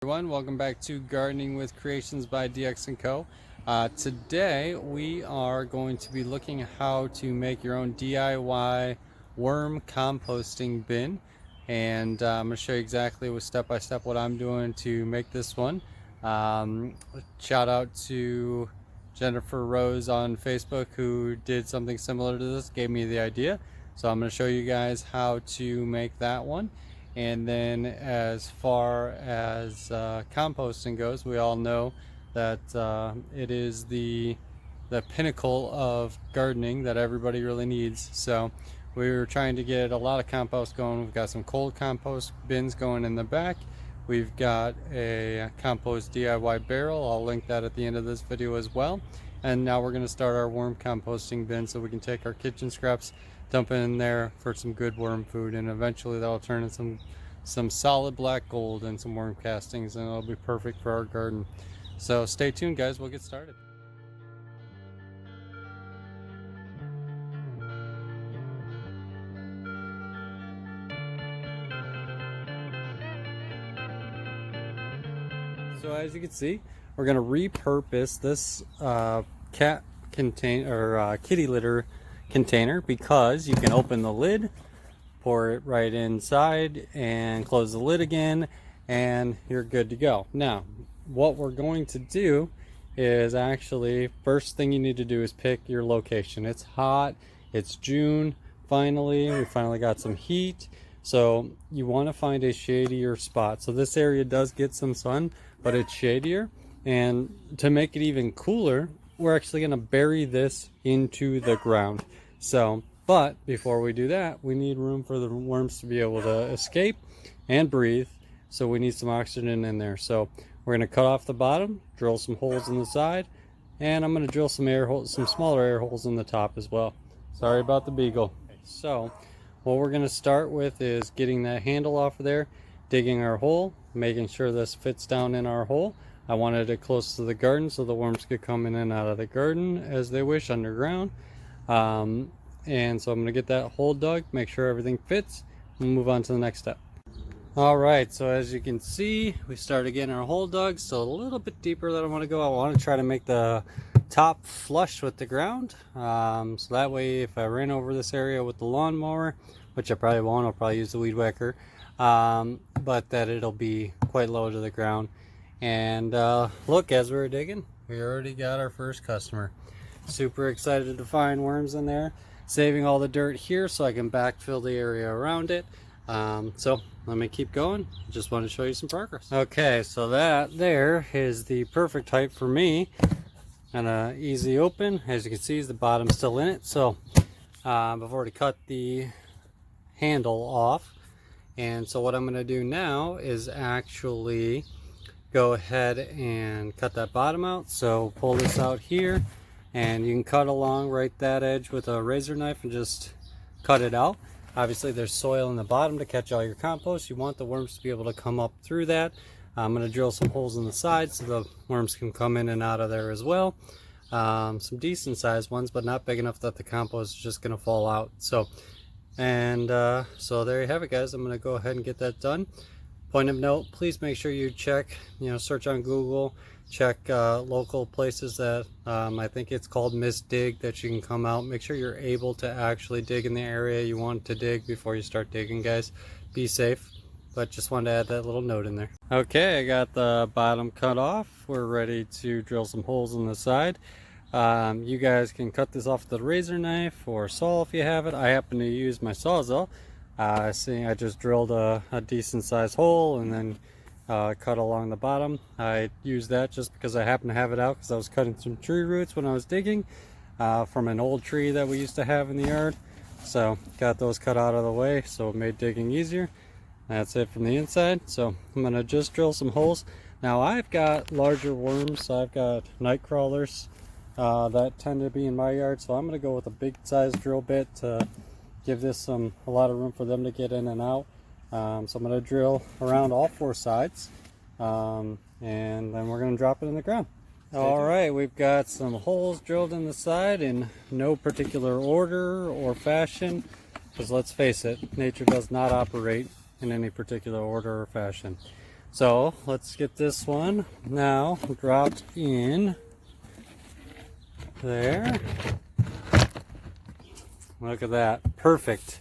Everyone, welcome back to Gardening with Creations by DX & Co. Today we are going to be looking at how to make your own DIY worm composting bin, and I'm going to show you exactly with step by step what I'm doing to make this one. Shout out to Jennifer Rose on Facebook who did something similar to this, gave me the idea, so I'm going to show you guys how to make that one. And then as far as composting goes, we all know that it is the pinnacle of gardening that everybody really needs. So we were trying to get a lot of compost going. We've got some cold compost bins going in the back. We've got a compost DIY barrel. I'll link that at the end of this video as well. And now we're going to start our worm composting bin so we can take our kitchen scraps, dump it in there for some good worm food, and eventually that'll turn into some solid black gold and some worm castings, and it'll be perfect for our garden. So stay tuned, guys. We'll get started. So as you can see, we're going to repurpose this kitty litter container, because you can open the lid, pour it right inside, and close the lid again, and you're good to go. Now, what we're going to do is actually, first thing you need to do is pick your location. It's hot, it's June, we finally got some heat, so you want to find a shadier spot. So this area does get some sun, but it's shadier, and to make it even cooler, we're actually going to bury this into the ground. But before we do that, we need room for the worms to be able to escape and breathe, so we need some oxygen in there. So we're going to cut off the bottom, drill some holes in the side, and I'm going to drill some air holes, some smaller air holes in the top as well. Sorry about the beagle. So what we're going to start with is getting that handle off of there, digging our hole, making sure this fits down in our hole. I wanted it close to the garden so the worms could come in and out of the garden as they wish underground. And so I'm going to get that hole dug, make sure everything fits, and move on to the next step. Alright, so as you can see, we started getting our hole dug, so a little bit deeper than I want to go. I want to try to make the top flush with the ground, so that way if I ran over this area with the lawnmower, which I probably won't, I'll probably use the weed whacker, but that it'll be quite low to the ground. And look, as we were digging, we already got our first customer. Super excited to find worms in there. Saving all the dirt here so I can backfill the area around it. So let me keep going. Just want to show you some progress. Okay, so that there is the perfect height for me, and easy open. As you can see, the bottom's still in it. So I've already cut the handle off, and so what I'm going to do now is actually go ahead and cut that bottom out. So pull this out here, and you can cut along right that edge with a razor knife and just cut it out. Obviously there's soil in the bottom to catch all your compost. You want the worms to be able to come up through that. I'm going to drill some holes in the side so the worms can come in and out of there as well. Some decent sized ones, but not big enough that the compost is just going to fall out. So there you have it, guys. I'm going to go ahead and get that done. Point of note, please make sure you check, search on Google, check local places that I think it's called Miss Dig, that you can come out. Make sure you're able to actually dig in the area you want to dig before you start digging, guys. Be safe, but just wanted to add that little note in there. Okay, I got the bottom cut off. We're ready to drill some holes in the side. You guys can cut this off with a razor knife or saw if you have it. I happen to use my Sawzall. See, I just drilled a decent sized hole and then cut along the bottom. I used that just because I happen to have it out, because I was cutting some tree roots when I was digging from an old tree that we used to have in the yard. So got those cut out of the way, so it made digging easier. That's it from the inside. So I'm going to just drill some holes. Now I've got larger worms, so I've got night crawlers that tend to be in my yard, so I'm going to go with a big size drill bit to give this a lot of room for them to get in and out. So I'm going to drill around all four sides, and then we're going to drop it in the ground. Alright, we've got some holes drilled in the side in no particular order or fashion, because let's face it, nature does not operate in any particular order or fashion. So let's get this one now dropped in there. Look at that, perfect.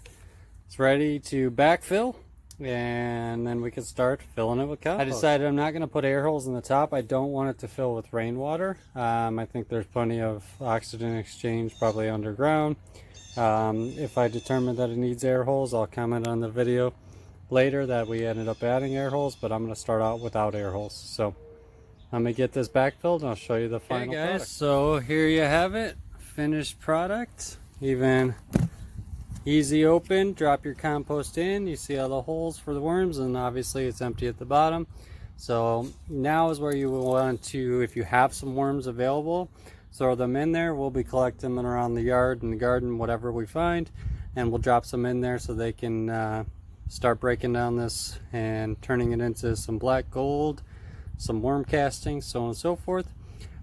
It's ready to backfill, and then we can start filling it with compost. I decided I'm not going to put air holes in the top. I don't want it to fill with rainwater. I think there's plenty of oxygen exchange probably underground. If I determine that it needs air holes, I'll comment on the video later that we ended up adding air holes, but I'm going to start out without air holes. So I'm going to get this backfilled and I'll show you the final product. So here you have it, finished product. Even easy open, drop your compost in, you see all the holes for the worms, and obviously it's empty at the bottom. So now is where you will want to, if you have some worms available, throw them in there. We'll be collecting them around the yard and the garden, whatever we find, and we'll drop some in there so they can start breaking down this and turning it into some black gold, some worm castings, so on and so forth.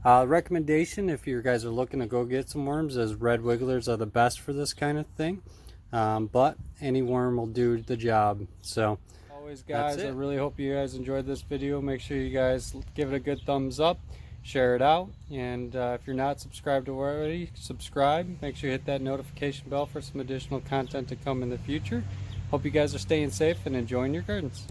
Recommendation, if you guys are looking to go get some worms, is red wigglers are the best for this kind of thing, but any worm will do the job. So always, guys, I really hope you guys enjoyed this video. Make sure you guys give it a good thumbs up, share it out, and if you're not subscribed already, subscribe. Make sure you hit that notification bell for some additional content to come in the future. Hope you guys are staying safe and enjoying your gardens.